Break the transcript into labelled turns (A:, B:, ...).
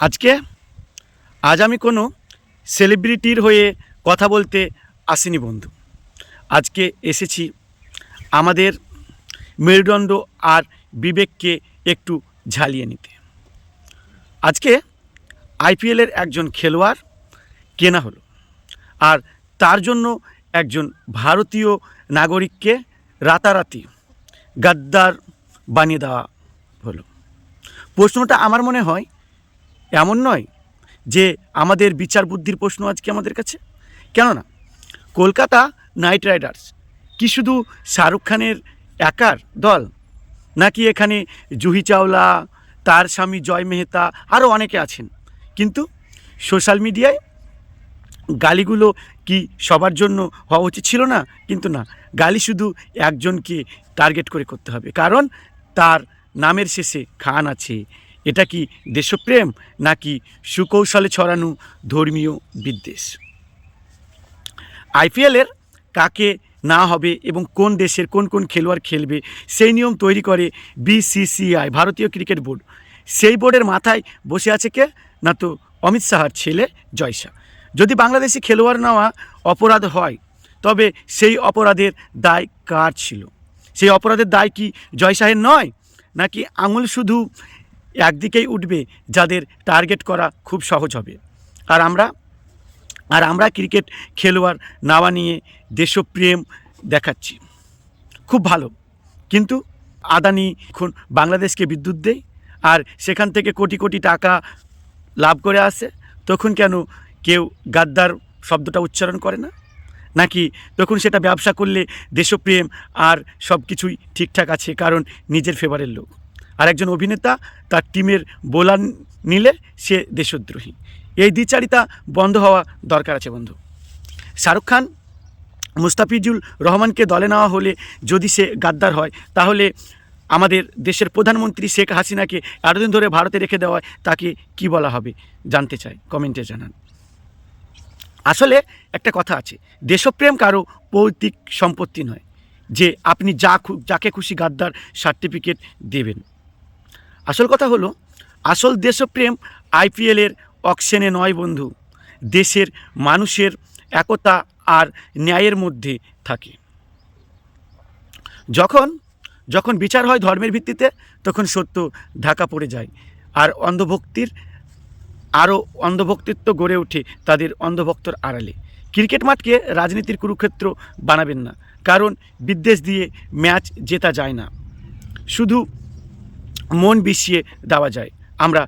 A: আজ আমি কোনো সেলিব্রিটির হয়ে কথা বলতে আসিনি বন্ধু। আজকে এসেছি আমাদের মেরুদণ্ড আর বিবেককে একটু ঝালিয়ে নিতে। আজকে আইপিএলের একজন খেলোয়াড় কেনা হলো, আর তার জন্য একজন ভারতীয় নাগরিককে রাতারাতি গাদ্দার বানিয়ে দেওয়া হলো। প্রশ্নটা আমার মনে হয় এমন নয় যে আমাদের বিচার বুদ্ধির প্রশ্ন আজকে আমাদের কাছে। কেননা কলকাতা নাইট রাইডার্স কি শুধু শাহরুখ খানের একার দল, নাকি এখানে জুহি চাওলা, তার স্বামী জয় মেহতা, আরও অনেকে আছেন? কিন্তু সোশ্যাল মিডিয়ায় গালিগুলো কি সবার জন্য হওয়া উচিত ছিল না? কিন্তু না, গালি শুধু একজনকে টার্গেট করে করতে হবে, কারণ তার নামের শেষে খান আছে। এটা কি দেশপ্রেম, নাকি সুকৌশলে ছড়ানো ধর্মীয় বিদ্বেষ? আইপিএলের কাকে না হবে এবং কোন দেশের কোন কোন খেলোয়াড় খেলবে সেই নিয়ম তৈরি করে বিসিসিআই, ভারতীয় ক্রিকেট বোর্ড। সেই বোর্ডের মাথায় বসে আছে কে? না তো অমিত শাহর ছেলে জয় শাহ। যদি বাংলাদেশি খেলোয়াড় নেওয়া অপরাধ হয়, তবে সেই অপরাধের দায় কার ছিল? সেই অপরাধের দায় কি জয় শাহের নয়? নাকি আঙুল শুধু একদিকেই উঠবে, যাদের টার্গেট করা খুব সহজ হবে? আর আমরা ক্রিকেট খেলোয়াড় নেওয়া নিয়ে দেশপ্রেম দেখাচ্ছি, খুব ভালো। কিন্তু আদানি এখন বাংলাদেশকে বিদ্যুৎ দেয়, আর সেখান থেকে কোটি কোটি টাকা লাভ করে আসে। তখন কেন কেউ গাদ্দার শব্দটা উচ্চারণ করে না? নাকি তখন সেটা ব্যবসা করলে দেশপ্রেম আর সব কিছুই ঠিকঠাক আছে, কারণ নিজের ফেভারের লোক? আর একজন অভিনেতা তার টিমের বোলার নিলে সে দেশদ্রোহী। এই দ্বিচারিতা বন্ধ হওয়া দরকার আছে বন্ধু। শাহরুখ খান মুস্তাফিজুর রহমানকে দলে নেওয়া হলে যদি সে গাদ্দার হয়, তাহলে আমাদের দেশের প্রধানমন্ত্রী শেখ হাসিনাকে এতদিন ধরে ভারতে রেখে দেওয়ায় তাকে কি বলা হবে জানতে চাই, কমেন্টে জানান। আসলে একটা কথা আছে, দেশপ্রেম কারো পৈতৃক সম্পত্তি নয় যে আপনি যাকে খুশি গাদ্দার সার্টিফিকেট দেবেন। আসল কথা হলো, আসল দেশপ্রেম আইপিএলের অকশনে নয় বন্ধু, দেশের মানুষের একতা আর ন্যায়ের মধ্যে থাকে। যখন বিচার হয় ধর্মের ভিত্তিতে, তখন সত্য ঢাকা পড়ে যায়, আর অন্ধভক্তিত্ব গড়ে ওঠে তাদের অন্ধভক্তর আড়ালে। ক্রিকেট মাঠকে রাজনীতির কুরুক্ষেত্র বানাবেন না, কারণ বিদ্বেষ দিয়ে ম্যাচ জেতা যায় না, শুধু মন বিষিয়ে দেওয়া যায়। আমরা